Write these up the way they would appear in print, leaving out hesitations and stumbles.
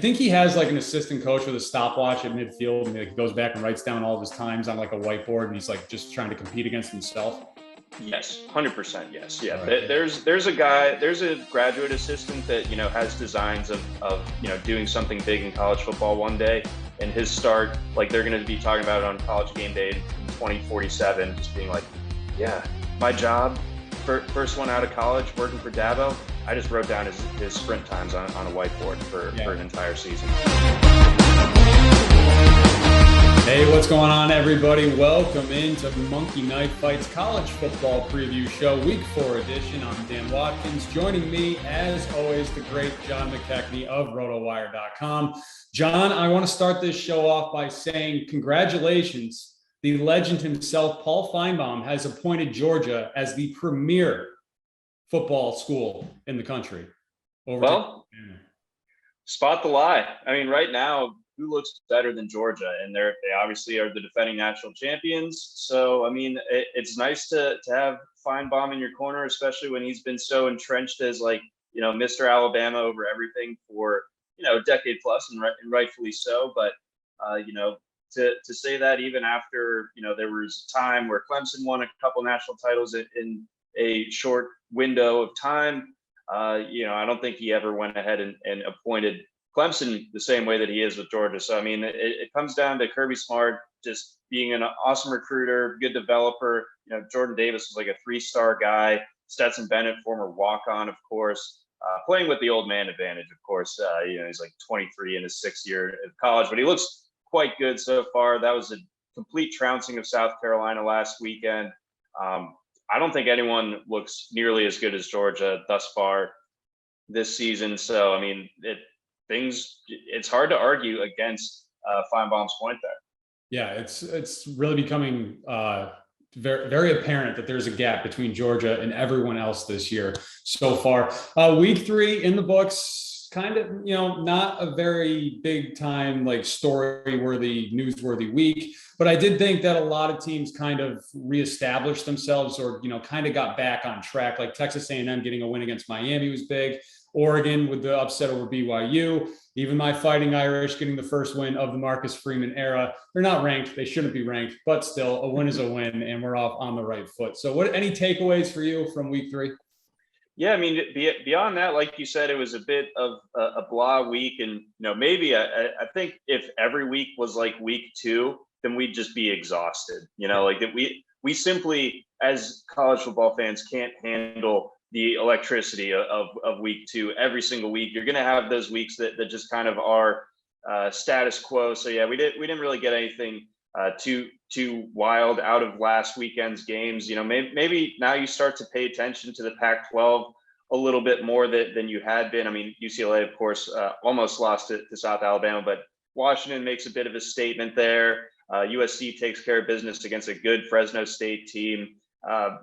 think he has like an assistant coach with a stopwatch at midfield, and he like goes back and writes down all of his times on like a whiteboard, and he's like just trying to compete against himself? Yes, 100%. Yes, yeah. Right. There's a graduate assistant that has designs of doing something big in college football one day, and his start, like they're going to be talking about it on College Game Day in 2047, just being like, yeah, my job, first one out of college, working for Dabo. I just wrote down his sprint times on a whiteboard for an entire season. Hey, what's going on, everybody? Welcome into Monkey Knife Fights College Football Preview Show, Week 4 edition. I'm Dan Watkins. Joining me, as always, the great John McKechnie of Rotowire.com. John, I want to start this show off by saying congratulations. The legend himself, Paul Finebaum, has appointed Georgia as the premier football school in the country. Spot the lie. I mean, right now, who looks better than Georgia? And they obviously are the defending national champions. So, I mean, it's nice to have Finebaum in your corner, especially when he's been so entrenched as Mr. Alabama over everything for, a decade plus, and rightfully so. But, to say that even after, there was a time where Clemson won a couple national titles in a short window of time, I don't think he ever went ahead and appointed Clemson the same way that he is with Georgia. So, I mean, it comes down to Kirby Smart just being an awesome recruiter, good developer. Jordan Davis was like a 3-star guy. Stetson Bennett, former walk-on, of course, playing with the old man advantage, of course. He's like 23 in his 6th year of college, but he looks quite good so far. That was a complete trouncing of South Carolina last weekend. I don't think anyone looks nearly as good as Georgia thus far this season. So, I mean, it's hard to argue against Finebaum's point there. Yeah, it's really becoming very, very apparent that there's a gap between Georgia and everyone else this year so far. Week 3 in the books, kind of, not a very big time, like story-worthy, newsworthy week. But I did think that a lot of teams kind of reestablished themselves or, kind of got back on track. Like Texas A&M getting a win against Miami was big. Oregon with the upset over BYU. Even my Fighting Irish getting the first win of the Marcus Freeman era. They're not ranked. They shouldn't be ranked, but still, a win is a win, and we're off on the right foot. So any takeaways for you from week 3? Yeah, I mean, beyond that, like you said, it was a bit of a blah week. And, maybe I think if every week was like week 2, then we'd just be exhausted. Like that we simply, as college football fans, can't handle the electricity of week 2 every single week. You're going to have those weeks that just kind of are status quo. So yeah, we didn't really get anything too wild out of last weekend's games. Maybe now you start to pay attention to the Pac-12 a little bit more than you had been. I mean, UCLA, of course, almost lost to South Alabama, but Washington makes a bit of a statement there. USC takes care of business against a good Fresno State team.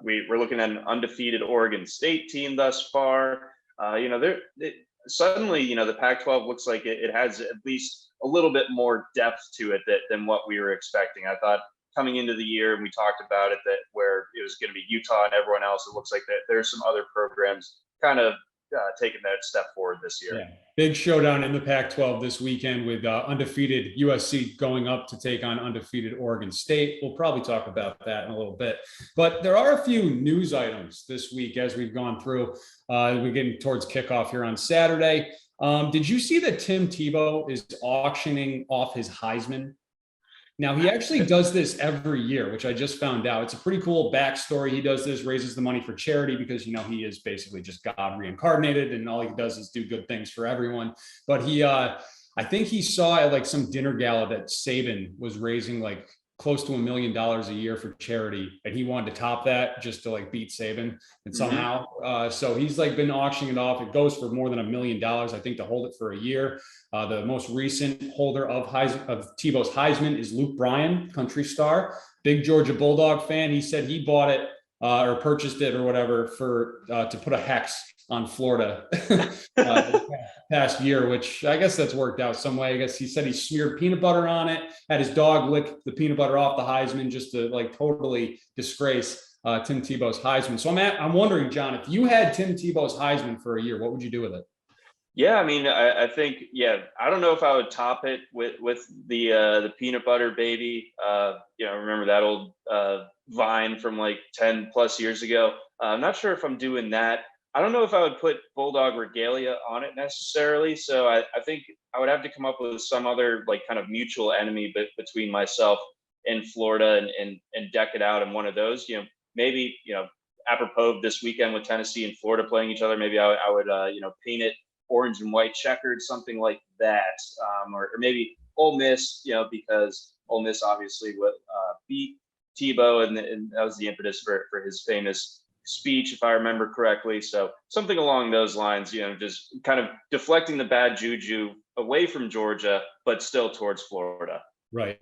We're looking at an undefeated Oregon State team thus far. Suddenly, the Pac-12 looks like it has at least a little bit more depth to it than what we were expecting. I thought coming into the year, and we talked about it, that where it was going to be Utah and everyone else, it looks like that there's some other programs kind of taking that step forward this year. Yeah. Big showdown in the Pac-12 this weekend with undefeated USC going up to take on undefeated Oregon State. We'll probably talk about that in a little bit. But there are a few news items this week as we've gone through. We're getting towards kickoff here on Saturday. Did you see that Tim Tebow is auctioning off his Heisman? Now, he actually does this every year, which I just found out. It's a pretty cool backstory. He does this, raises the money for charity because, he is basically just God reincarnated, and all he does is do good things for everyone. But I think he saw at like some dinner gala that Saban was raising like close to $1 million a year for charity, and he wanted to top that just to like beat Saban, and somehow so he's like been auctioning it off. It goes for more than $1 million, I think, to hold it for a year. The most recent holder of Tebow's Heisman is Luke Bryan, country star, big Georgia Bulldog fan. He said he bought it or purchased it or whatever for to put a hex on Florida past year, which I guess that's worked out some way. I guess he said he smeared peanut butter on it, had his dog lick the peanut butter off the Heisman just to like totally disgrace Tim Tebow's Heisman. So I'm wondering, John, if you had Tim Tebow's Heisman for a year, what would you do with it? Yeah, I mean, I think, I don't know if I would top it with the peanut butter baby. Remember that old Vine from like 10 plus years ago. I'm not sure if I'm doing that. I don't know if I would put Bulldog Regalia on it necessarily. So I think I would have to come up with some other like kind of mutual enemy between myself and Florida and deck it out in one of those. Maybe, apropos of this weekend with Tennessee and Florida playing each other, maybe I would paint it orange and white checkered, something like that, or maybe Ole Miss, because Ole Miss obviously beat Tebow, and that was the impetus for his famous speech, if I remember correctly. So something along those lines, just kind of deflecting the bad juju away from Georgia, but still towards Florida. Right.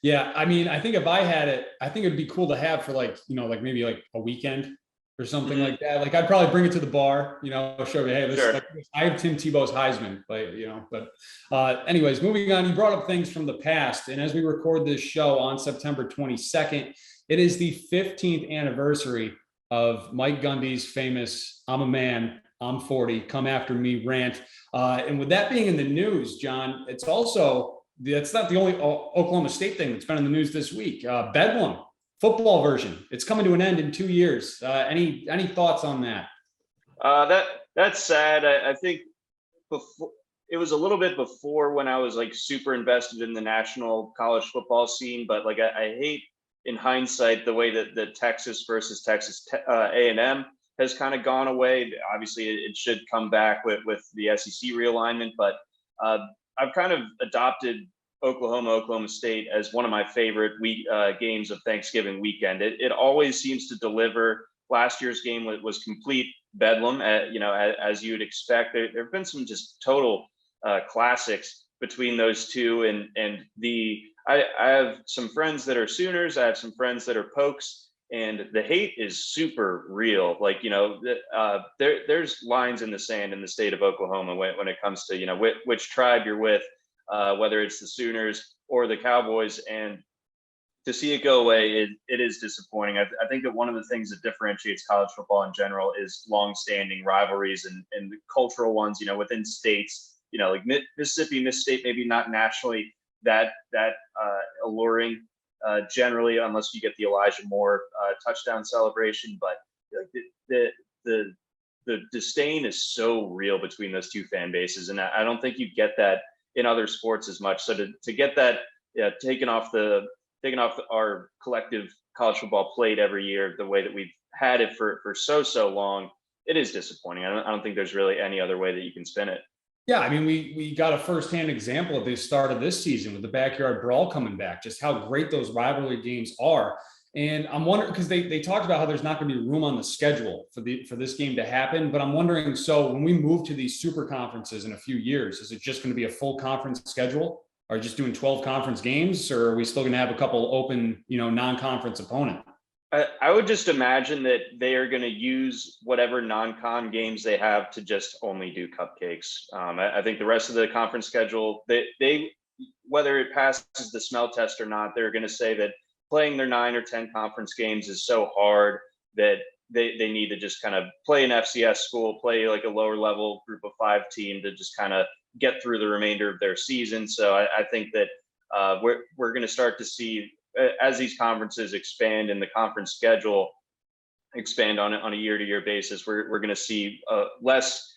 Yeah. I mean, I think if I had it, I think it'd be cool to have for like maybe like a weekend or something like that. Like I'd probably bring it to the bar, show me, hey, Sure. I have Tim Tebow's Heisman, but anyways, moving on, you brought up things from the past. And as we record this show on September 22nd, it is the 15th anniversary of Mike Gundy's famous, "I'm a man, I'm 40, come after me" rant. And with that being in the news, John, that's not the only Oklahoma State thing that's been in the news this week. Bedlam football version. It's coming to an end in 2 years. Any thoughts on that? That's sad. I think before it was a little bit before when I was like super invested in the national college football scene, but like I hate in hindsight the way that the Texas versus Texas A&M has kind of gone away. Obviously, it should come back with the SEC realignment, but I've kind of adopted Oklahoma State as one of my favorite games of Thanksgiving weekend. It always seems to deliver. Last year's game was complete bedlam, as you'd expect. There have been some just total classics between those two, and I have some friends that are Sooners. I have some friends that are Pokes, and the hate is super real. Like, there's lines in the sand in the state of Oklahoma when it comes to, which tribe you're with, whether it's the Sooners or the Cowboys. And to see it go away, it is disappointing. I think that one of the things that differentiates college football in general is longstanding rivalries and the cultural ones, within states, like Mississippi State, maybe not nationally that alluring, generally, unless you get the Elijah Moore touchdown celebration. But like the disdain is so real between those two fan bases, and I don't think you get that in other sports as much. So to get that taken off our collective college football plate every year, the way that we've had it for so long, it is disappointing. I don't think there's really any other way that you can spin it. Yeah, I mean, we got a firsthand example at the start of this season with the backyard brawl coming back, just how great those rivalry games are. And I'm wondering, because they talked about how there's not going to be room on the schedule for this game to happen. But I'm wondering, so when we move to these super conferences in a few years, is it just going to be a full conference schedule? Are just doing 12 conference games, or are we still going to have a couple open, non-conference opponent? I would just imagine that they are going to use whatever non-con games they have to just only do cupcakes. I think the rest of the conference schedule, they whether it passes the smell test or not, they're going to say that playing their 9 or 10 conference games is so hard that they need to just kind of play an FCS school, play like a lower level group of 5 team to just kind of get through the remainder of their season. So I think that we're going to start to see, as these conferences expand and the conference schedule expand on a year-to-year basis, we're going to see less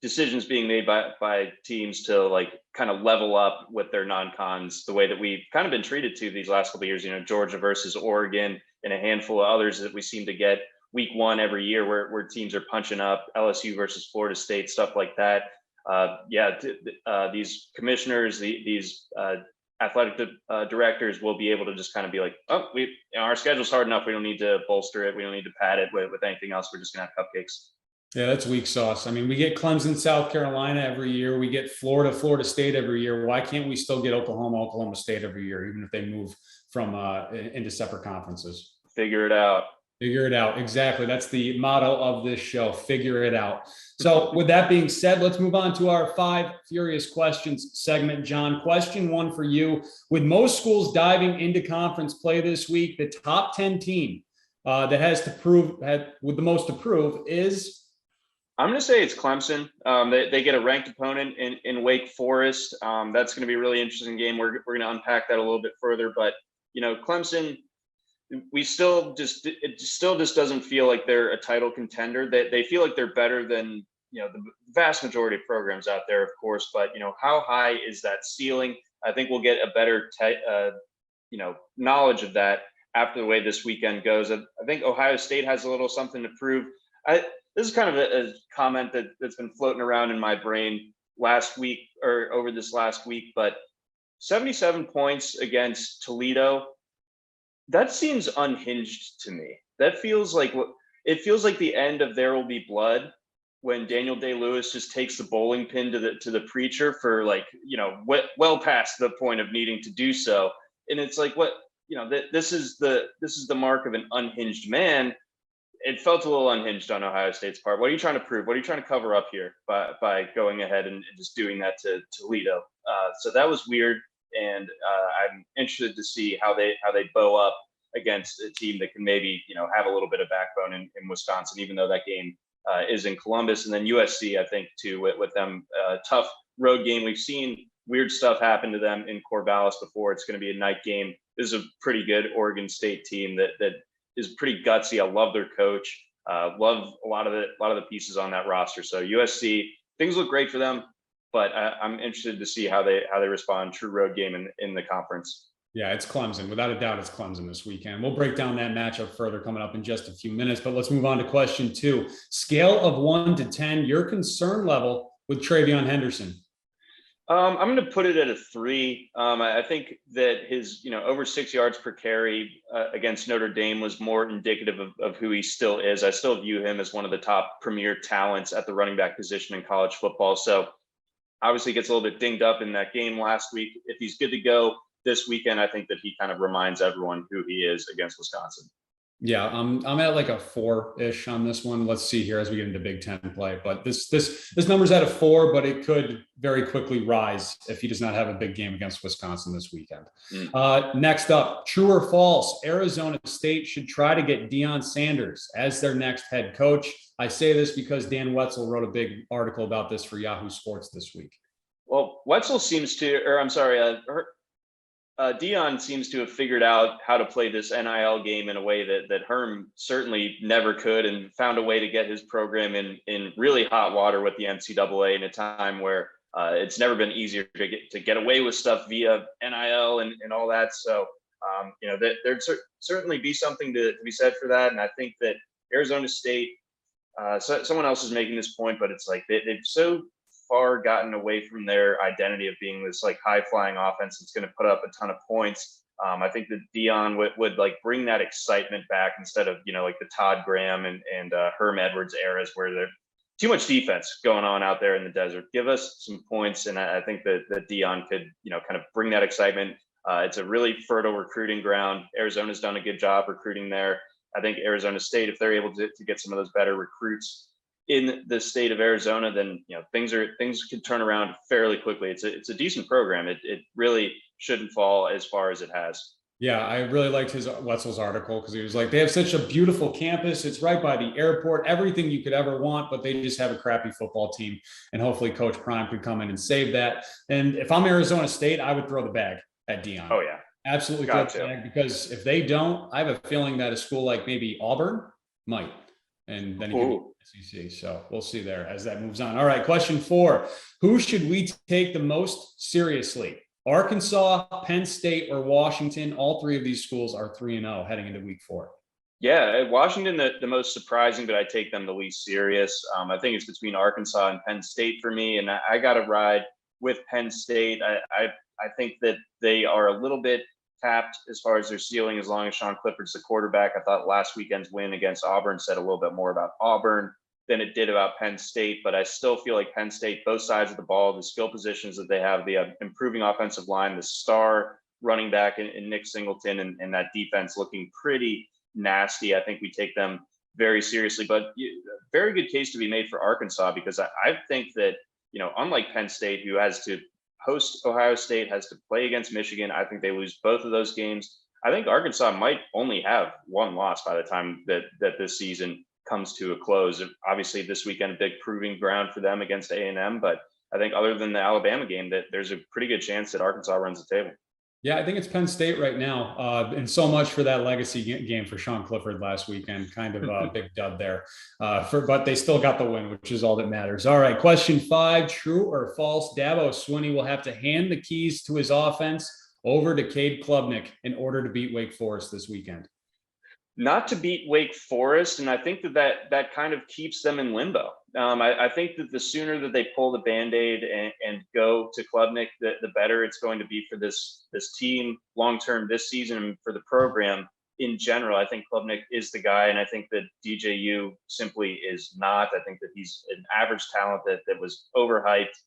decisions being made by teams to like kind of level up with their non-cons the way that we've kind of been treated to these last couple of years. Georgia versus Oregon and a handful of others that we seem to get week 1 every year, where teams are punching up. LSU versus Florida State, stuff like that. These commissioners, these athletic directors will be able to just kind of be like, oh, our schedule's hard enough. We don't need to bolster it. We don't need to pad it with anything else. We're just gonna have cupcakes. Yeah, that's weak sauce. I mean, we get Clemson, South Carolina every year. We get Florida State every year. Why can't we still get Oklahoma State every year, even if they move from into separate conferences? Figure it out. Figure it out. Exactly. That's the motto of this show. Figure it out. So with that being said, let's move on to our 5 Furious Questions segment. John, question 1 for you. With most schools diving into conference play this week, the top 10 team that has to prove with the most to prove is? I'm going to say it's Clemson. They get a ranked opponent in Wake Forest. That's going to be a really interesting game. We're going to unpack that a little bit further. But, Clemson, it still just doesn't feel like they're a title contender. They feel like they're better than, the vast majority of programs out there, of course. But, how high is that ceiling? I think we'll get a better, knowledge of that after the way this weekend goes. I think Ohio State has a little something to prove. This is kind of a comment that's been floating around in my brain last week or over this last week, but 77 points against Toledo, that seems unhinged to me. It feels like the end of There Will Be Blood when Daniel Day-Lewis just takes the bowling pin to the preacher for well past the point of needing to do so. And it's like, this is the mark of an unhinged man. It felt a little unhinged on Ohio State's part. What are you trying to prove? What are you trying to cover up here by going ahead and just doing that to Toledo? So that was weird, and I'm interested to see how they bow up against a team that can maybe have a little bit of backbone in Wisconsin, even though that game is in Columbus. And then USC, I think too, with them tough road game. We've seen weird stuff happen to them in Corvallis before. It's going to be a night game. This is a pretty good Oregon State team that is pretty gutsy. I love their coach. Love a lot of the pieces on that roster. So USC, things look great for them, but I'm interested to see how they respond. True road game in the conference. Yeah, it's Clemson. Without a doubt, it's Clemson this weekend. We'll break down that matchup further coming up in just a few minutes, but let's move on to question 2. Scale of 1 to 10, your concern level with TreVeyon Henderson. I'm going to put it at a 3. I think that his, over 6 yards per carry against Notre Dame was more indicative of who he still is. I still view him as one of the top premier talents at the running back position in college football. So obviously gets a little bit dinged up in that game last week. If he's good to go this weekend, I think that he kind of reminds everyone who he is against Wisconsin. Yeah, I'm at like a 4-ish on this one. Let's see here as we get into Big Ten play. But this number's at a 4, but it could very quickly rise if he does not have a big game against Wisconsin this weekend. Next up, true or false? Arizona State should try to get Deion Sanders as their next head coach. I say this because Dan Wetzel wrote a big article about this for Yahoo Sports this week. Well, Wetzel seems to, or I'm sorry, Deion seems to have figured out how to play this NIL game in a way that Herm certainly never could, and found a way to get his program in really hot water with the NCAA in a time where it's never been easier to get away with stuff via NIL and all that. So, there'd certainly be something to be said for that. And I think that Arizona State, someone else is making this point, but it's like they've so far gotten away from their identity of being this like high flying offense that's going to put up a ton of points. I think that Deion would like bring that excitement back instead of, like the Todd Graham and Herm Edwards eras where there's too much defense going on out there in the desert. Give us some points. And I think that Deion could, kind of bring that excitement. It's a really fertile recruiting ground. Arizona's done a good job recruiting there. I think Arizona State, if they're able to get some of those better recruits in the state of Arizona, then things can turn around fairly quickly. It's a decent program. It really shouldn't fall as far as it has. Yeah, I really liked Wetzel's article because he was like, they have such a beautiful campus. It's right by the airport, everything you could ever want, but they just have a crappy football team. And hopefully Coach Prime could come in and save that. And if I'm Arizona State, I would throw the bag at Deion. Oh yeah, absolutely throw the bag, because if they don't, I have a feeling that a school like maybe Auburn might. And then he can SEC. So we'll see there as that moves on. All right, question 4. Who should we take the most seriously? Arkansas, Penn State, or Washington? All 3 of these schools are 3-0 heading into week 4. Yeah, Washington, the most surprising, but I take them the least serious. I think it's between Arkansas and Penn State for me, and I got to ride with Penn State. I think that they are a little bit tapped as far as their ceiling as long as Sean Clifford's the quarterback. I thought last weekend's win against Auburn said a little bit more about Auburn than it did about Penn State, but I still feel like Penn State, both sides of the ball, the skill positions that they have, the improving offensive line, the star running back in Nick Singleton, and that defense looking pretty nasty. I think we take them very seriously, but very good case to be made for Arkansas, because I think that, unlike Penn State, who has to host Ohio State, has to play against Michigan, I think they lose both of those games. I think Arkansas might only have one loss by the time that this season comes to a close. Obviously, this weekend a big proving ground for them against A&M, but I think other than the Alabama game, that there's a pretty good chance that Arkansas runs the table. Yeah, I think it's Penn State right now. And so much for that legacy game for Sean Clifford last weekend. Kind of a big dub there. But they still got the win, which is all that matters. All right, question 5, true or false? Dabo Sweeney will have to hand the keys to his offense over to Cade Klubnik in order to beat Wake Forest this weekend. Not to beat Wake Forest, and I think that kind of keeps them in limbo. I think that the sooner that they pull the Band-Aid and go to Klubnik, the better it's going to be for this team long-term this season and for the program in general. I think Klubnik is the guy, and I think that DJU simply is not. I think that he's an average talent that was overhyped,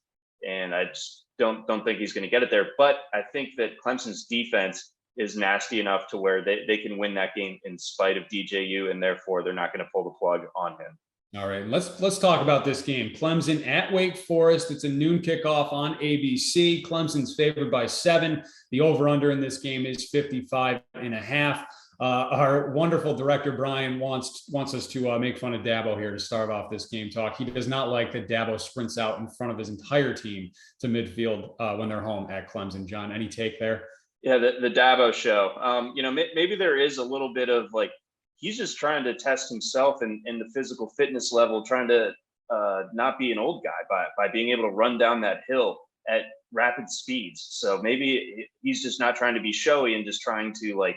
and I just don't think he's going to get it there. But I think that Clemson's defense is nasty enough to where they can win that game in spite of DJU, and therefore they're not going to pull the plug on him. All right, let's talk about this game. Clemson at Wake Forest. It's a noon kickoff on ABC. Clemson's favored by 7. The over-under in this game is 55.5. Our wonderful director, Brian, wants us to make fun of Dabo here to start off this game talk. He does not like that Dabo sprints out in front of his entire team to midfield when they're home at Clemson. John, any take there? Yeah, the Dabo show. Maybe there is a little bit of like, he's just trying to test himself in the physical fitness level, trying to not be an old guy by being able to run down that hill at rapid speeds. So maybe he's just not trying to be showy and just trying to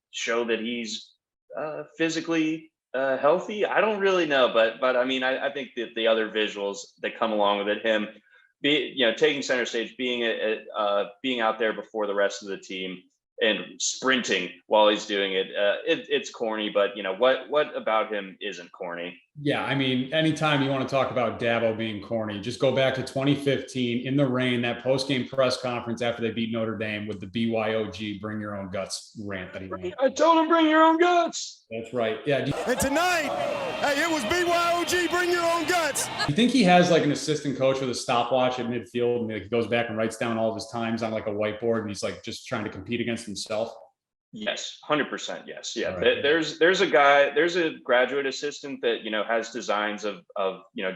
show that he's physically healthy. I don't really know, but I mean, I think that the other visuals that come along with it, him taking center stage, being out there before the rest of the team and sprinting while he's doing it, it's corny, but what about him isn't corny? Yeah, I mean, anytime you want to talk about Dabo being corny, just go back to 2015 in the rain, that post-game press conference after they beat Notre Dame with the BYOG, bring your own guts rant that he ran. I told him, bring your own guts. That's right. Yeah. And tonight, hey, it was BYOG, bring your own guts. You think he has like an assistant coach with a stopwatch at midfield, and he goes back and writes down all of his times on like a whiteboard, and he's like just trying to compete against himself? Yes, 100%. Yes, yeah. Right. There's a graduate assistant that has designs of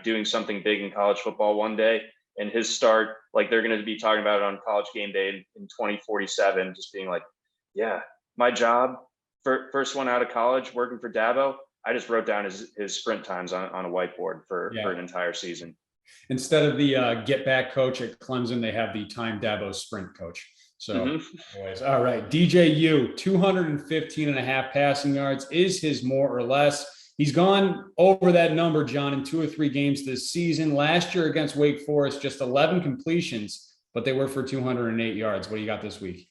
doing something big in college football one day, and his start, like they're going to be talking about it on College Game Day in 2047, just being like, yeah, my job, first one out of college, working for Dabo, I just wrote down his sprint times on a whiteboard for an entire season. Instead of the get back coach at Clemson, they have the time Dabo sprint coach. So anyways, all right, DJU, 215.5 passing yards is his more or less. He's gone over that number, John, in 2 or 3 games this season. Last year against Wake Forest, just 11 completions, but they were for 208 yards. What do you got this week?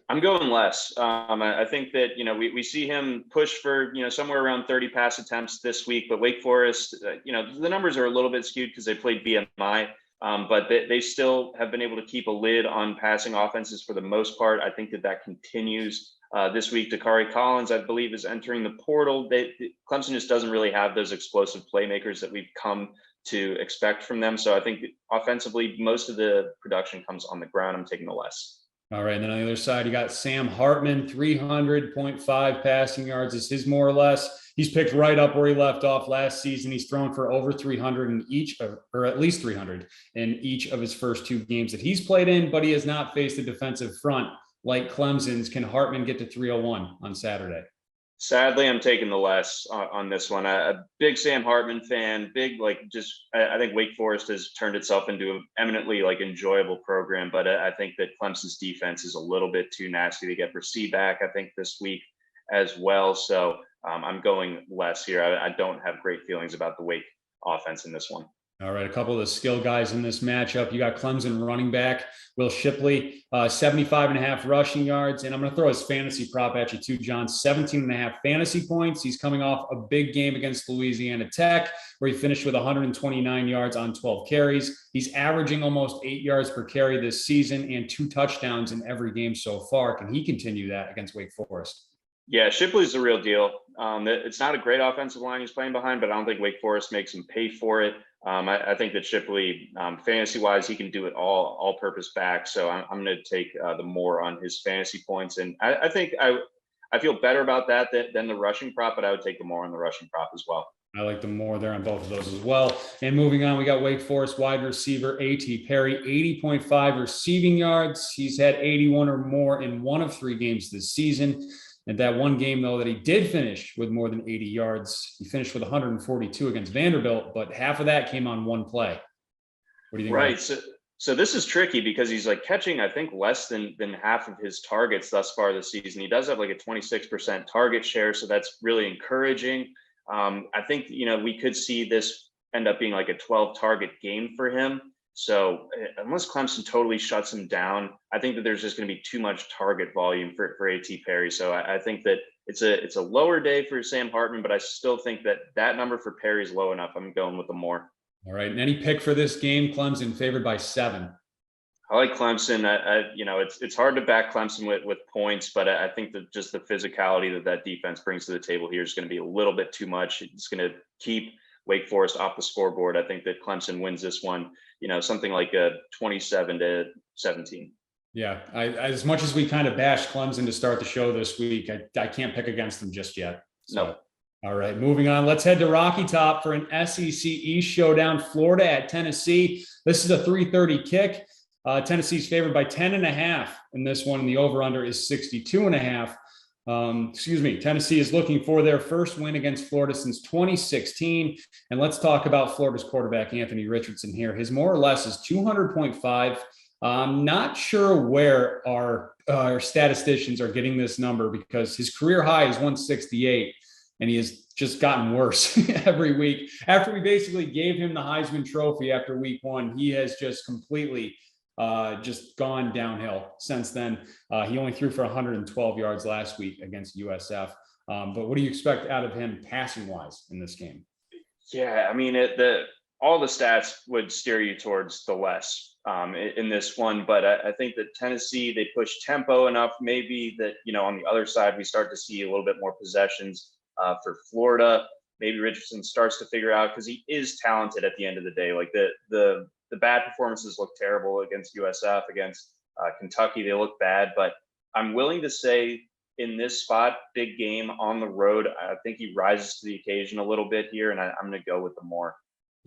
I'm going less. I think that, we see him push for, somewhere around 30 pass attempts this week, but Wake Forest, the numbers are a little bit skewed because they played BMI. But they still have been able to keep a lid on passing offenses for the most part. I think that continues this week. Dakari Collins, I believe, is entering the portal. Clemson just doesn't really have those explosive playmakers that we've come to expect from them. So I think offensively, most of the production comes on the ground. I'm taking the less. All right. And then on the other side, you got Sam Hartman, 300.5 passing yards is his more or less. He's picked right up where he left off last season. He's thrown for over 300 in each, or at least 300 in each of his first 2 games that he's played in, but he has not faced a defensive front like Clemson's. Can Hartman get to 301 on Saturday? Sadly, I'm taking the less on this one. A big Sam Hartman fan, I think Wake Forest has turned itself into an eminently enjoyable program, but I think that Clemson's defense is a little bit too nasty to get for C back, I think, this week as well. So I'm going less here. I don't have great feelings about the Wake offense in this one. All right, a couple of the skill guys in this matchup. You got Clemson running back Will Shipley, 75.5 rushing yards. And I'm going to throw his fantasy prop at you too, John. 17.5 fantasy points. He's coming off a big game against Louisiana Tech, where he finished with 129 yards on 12 carries. He's averaging almost 8 yards per carry this season and 2 touchdowns in every game so far. Can he continue that against Wake Forest? Yeah, Shipley's the real deal. It's not a great offensive line he's playing behind, but I don't think Wake Forest makes him pay for it. I think that Shipley, fantasy-wise, he can do it all-purpose back. So I'm going to take the more on his fantasy points, and I think I I feel better about that than the rushing prop, but I would take the more on the rushing prop as well. I like the more there on both of those as well. And moving on, we got Wake Forest wide receiver A.T. Perry, 80.5 receiving yards. He's had 81 or more in one of 3 games this season. And that one game, though, that he did finish with more than 80 yards, he finished with 142 against Vanderbilt, but half of that came on one play. What do you think? Right. So this is tricky because he's like catching, I think, less than half of his targets thus far this season. He does have like a 26% target share, so that's really encouraging. I think, we could see this end up being like a 12 target game for him. So unless Clemson totally shuts him down, I think that there's just going to be too much target volume for A.T. Perry. So I think that it's a lower day for Sam Hartman, but I still think that number for Perry is low enough. I'm going with the more. All right. And any pick for this game? Clemson favored by 7. I like Clemson. It's hard to back Clemson with points, but I think that just the physicality that defense brings to the table here is going to be a little bit too much. It's going to keep Wake Forest off the scoreboard. I think that Clemson wins this one, something like a 27-17. Yeah. As much as we kind of bashed Clemson to start the show this week, I can't pick against them just yet. So. No. All right, moving on. Let's head to Rocky Top for an SEC East showdown. Florida at Tennessee. This is a 3:30 kick. Tennessee's favored by 10.5 in this one, and the over/under is 62.5. Tennessee is looking for their first win against Florida since 2016. And let's talk about Florida's quarterback, Anthony Richardson here. His more or less is 200.5. I'm not sure where our statisticians are getting this number because his career high is 168. And he has just gotten worse every week. After we basically gave him the Heisman Trophy after week 1, he has just completely just gone downhill since then. He only threw for 112 yards last week against USF. But what do you expect out of him passing-wise in this game? Yeah, I mean, all the stats would steer you towards the less in this one. But I think that Tennessee, they push tempo enough. Maybe that, on the other side, we start to see a little bit more possessions. For Florida, maybe Richardson starts to figure out because he is talented at the end of the day. Like the bad performances look terrible against USF, against Kentucky, they look bad. But I'm willing to say in this spot, big game on the road, I think he rises to the occasion a little bit here, and I'm going to go with the more.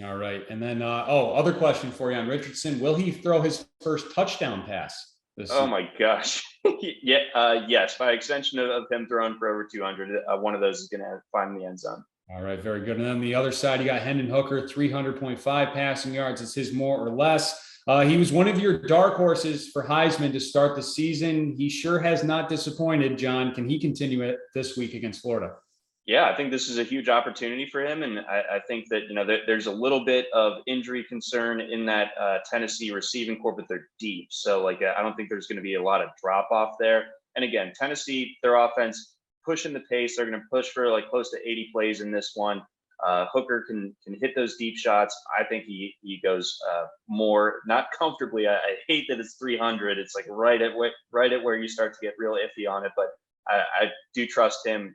All right, and then other question for you on Richardson: will he throw his first touchdown pass? Oh my gosh. Yes, by extension of him throwing for over 200, one of those is going to find the end zone. All right, very good. And then the other side, you got Hendon Hooker, 300.5 passing yards. It's his more or less. He was one of your dark horses for Heisman to start the season. He sure has not disappointed, John. Can he continue it this week against Florida? Yeah, I think this is a huge opportunity for him. And I think that, there's a little bit of injury concern in that Tennessee receiving corps, but they're deep. So, I don't think there's going to be a lot of drop off there. And again, Tennessee, their offense pushing the pace. They're going to push for close to 80 plays in this one. Hooker can hit those deep shots. I think he goes more, not comfortably. I hate that it's 300. It's right at where you start to get real iffy on it. But I do trust him.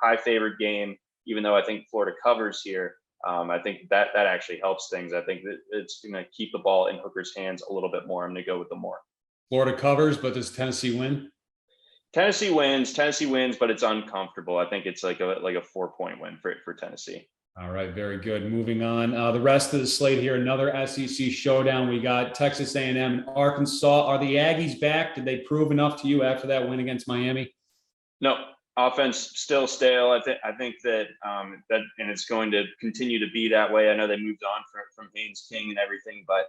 High favored game, even though I think Florida covers here. I think that actually helps things. I think that it's going to keep the ball in Hooker's hands a little bit more. I'm going to go with the more. Florida covers, but does Tennessee win? Tennessee wins, but it's uncomfortable. I think it's like a 4-point win for Tennessee. All right, very good. Moving on. The rest of the slate here, another SEC showdown. We got Texas A&M and Arkansas. Are the Aggies back? Did they prove enough to you after that win against Miami? No, offense still stale. I think that and it's going to continue to be that way. I know they moved on from Haynes King and everything, but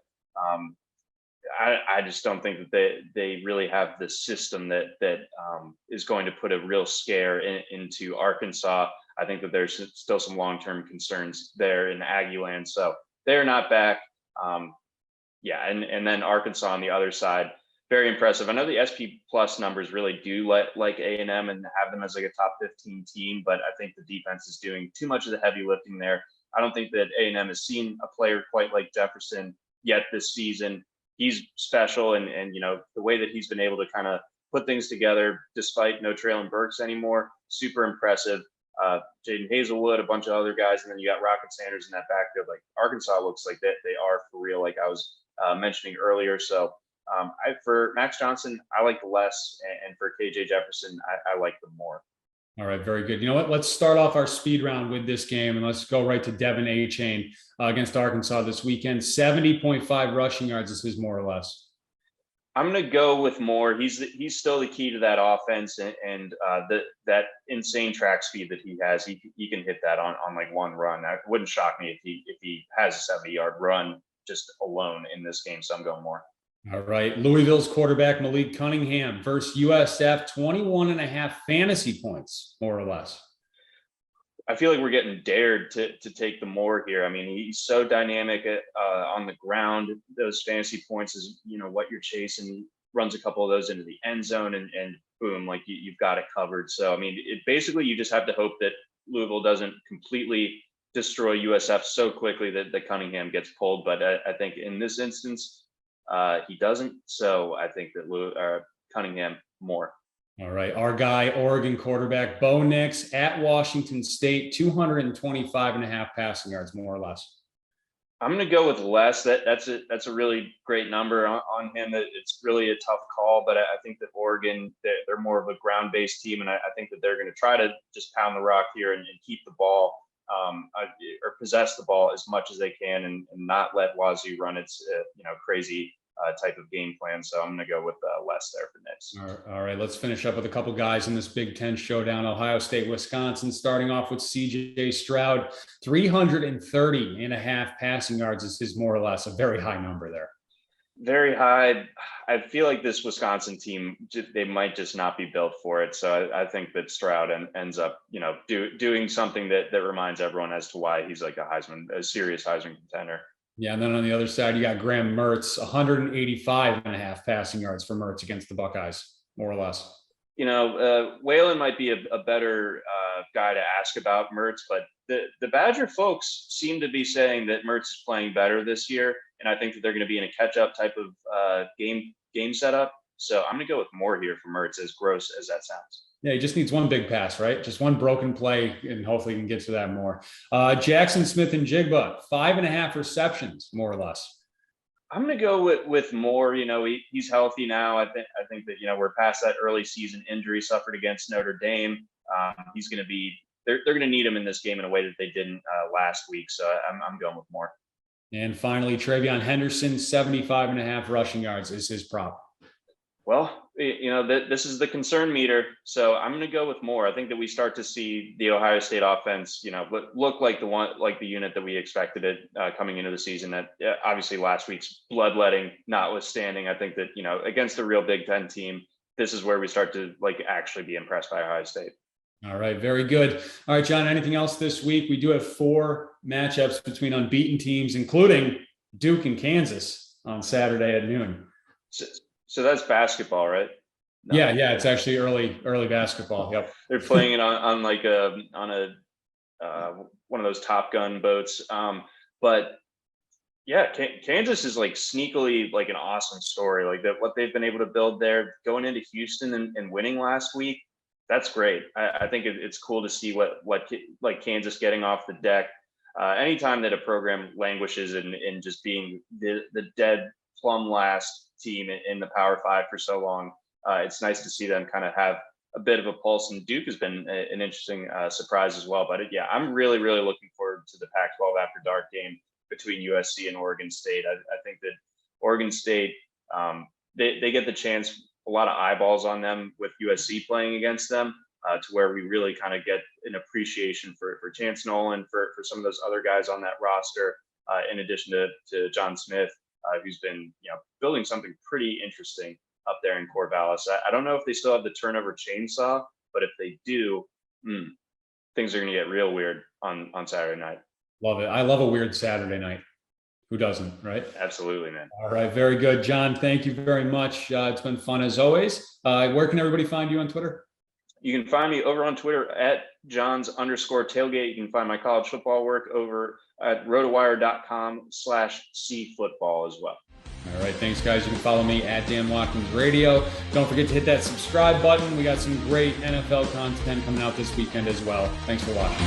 I just don't think that they really have the system that is going to put a real scare into Arkansas. I think that there's still some long-term concerns there in Aggie land, so they're not back. And then Arkansas on the other side. Very impressive. I know the SP plus numbers really do like A&M and have them as a top 15 team, but I think the defense is doing too much of the heavy lifting there. I don't think that A&M has seen a player quite like Jefferson yet this season. He's special, and the way that he's been able to kind of put things together despite no Traylon Burks anymore, super impressive. Jaden Hazelwood, a bunch of other guys, and then you got Rocket Sanders in that backfield. Arkansas looks like that they are for real, like I was mentioning earlier. So for Max Johnson, I like the less, and for KJ Jefferson, I like the more. All right, very good. You know what? Let's start off our speed round with this game, and let's go right to Devin A-Chain against Arkansas this weekend. 70.5 rushing yards is his more or less. I'm going to go with Moore. He's still the key to that offense, and that insane track speed that he has. He can hit that on like one run. That wouldn't shock me if he has a 70-yard run just alone in this game. So I'm going Moore. All right. Louisville's quarterback Malik Cunningham versus USF, 21.5 fantasy points, more or less. I feel like we're getting dared to take the Moore here. I mean, he's so dynamic on the ground. Those fantasy points is, what you're chasing. He runs a couple of those into the end zone and boom, like you've got it covered. So, I mean, basically you just have to hope that Louisville doesn't completely destroy USF so quickly that Cunningham gets pulled. But I think in this instance, he doesn't. So I think that Cunningham more. All right. Our guy, Oregon quarterback Bo Nix at Washington State, 225.5 passing yards, more or less. I'm going to go with less. That's a really great number on him. It's really a tough call, but I think that Oregon, they're more of a ground-based team, and I think that they're going to try to just pound the rock here and keep the ball or possess the ball as much as they can and not let Wazoo run its crazy type of game plan. So I'm going to go with less there for Nix. All right, let's finish up with a couple guys in this Big Ten showdown. Ohio State, Wisconsin, starting off with CJ Stroud, 330.5 passing yards is his more or less, a very high number there. Very high. I feel like this Wisconsin team, they might just not be built for it. So I think that Stroud ends up, doing something that reminds everyone as to why he's like a serious Heisman contender. Yeah, and then on the other side, you got Graham Mertz, 185.5 passing yards for Mertz against the Buckeyes, more or less. Whalen might be a better guy to ask about Mertz, but the Badger folks seem to be saying that Mertz is playing better this year, and I think that they're going to be in a catch-up type of game setup. So I'm going to go with more here for Mertz, as gross as that sounds. Yeah, he just needs one big pass, right? Just one broken play, and hopefully he can get to that more. Jackson Smith and Jigba, 5.5 receptions, more or less. I'm going to go with more. He's healthy now. I think that we're past that early season injury suffered against Notre Dame. He's going to be. They're going to need him in this game in a way that they didn't last week. So I'm going with more. And finally, Travion Henderson, 75.5 rushing yards is his prop. Well, this is the concern meter, so I'm going to go with more. I think that we start to see the Ohio State offense, look like the unit that we expected it coming into the season. That obviously last week's bloodletting notwithstanding, I think that against a real Big Ten team, this is where we start to actually be impressed by Ohio State. All right, very good. All right, John, anything else this week? We do have 4 matchups between unbeaten teams, including Duke and Kansas on Saturday at noon. So that's basketball, right? No. Yeah, it's actually early basketball. Yep. They're playing it on one of those Top Gun boats. But yeah, Kansas is sneakily an awesome story. What they've been able to build there, going into Houston and winning last week. That's great. I think it's cool to see what Kansas getting off the deck. Anytime that a program languishes in just being the dead plumb last team in the Power 5 for so long, it's nice to see them kind of have a bit of a pulse. And Duke has been an interesting surprise as well. But I'm really, really looking forward to the Pac-12 after dark game between USC and Oregon State. I think that Oregon State, they get the chance, a lot of eyeballs on them with USC playing against them, to where we really kind of get an appreciation for Chance Nolan, for some of those other guys on that roster, in addition to John Smith, who's been building something pretty interesting up there in Corvallis. I don't know if they still have the turnover chainsaw, but if they do, things are going to get real weird on Saturday night. Love it. I love a weird Saturday night. Who doesn't, right? Absolutely, man. All right, very good, John. Thank you very much. It's been fun as always. Where can everybody find you on Twitter? You can find me over on Twitter at Johns_tailgate. You can find my college football work over at rotowire.com/cfootball as well. All right, thanks, guys. You can follow me at Dan Watkins Radio. Don't forget to hit that subscribe button. We got some great NFL content coming out this weekend as well. Thanks for watching.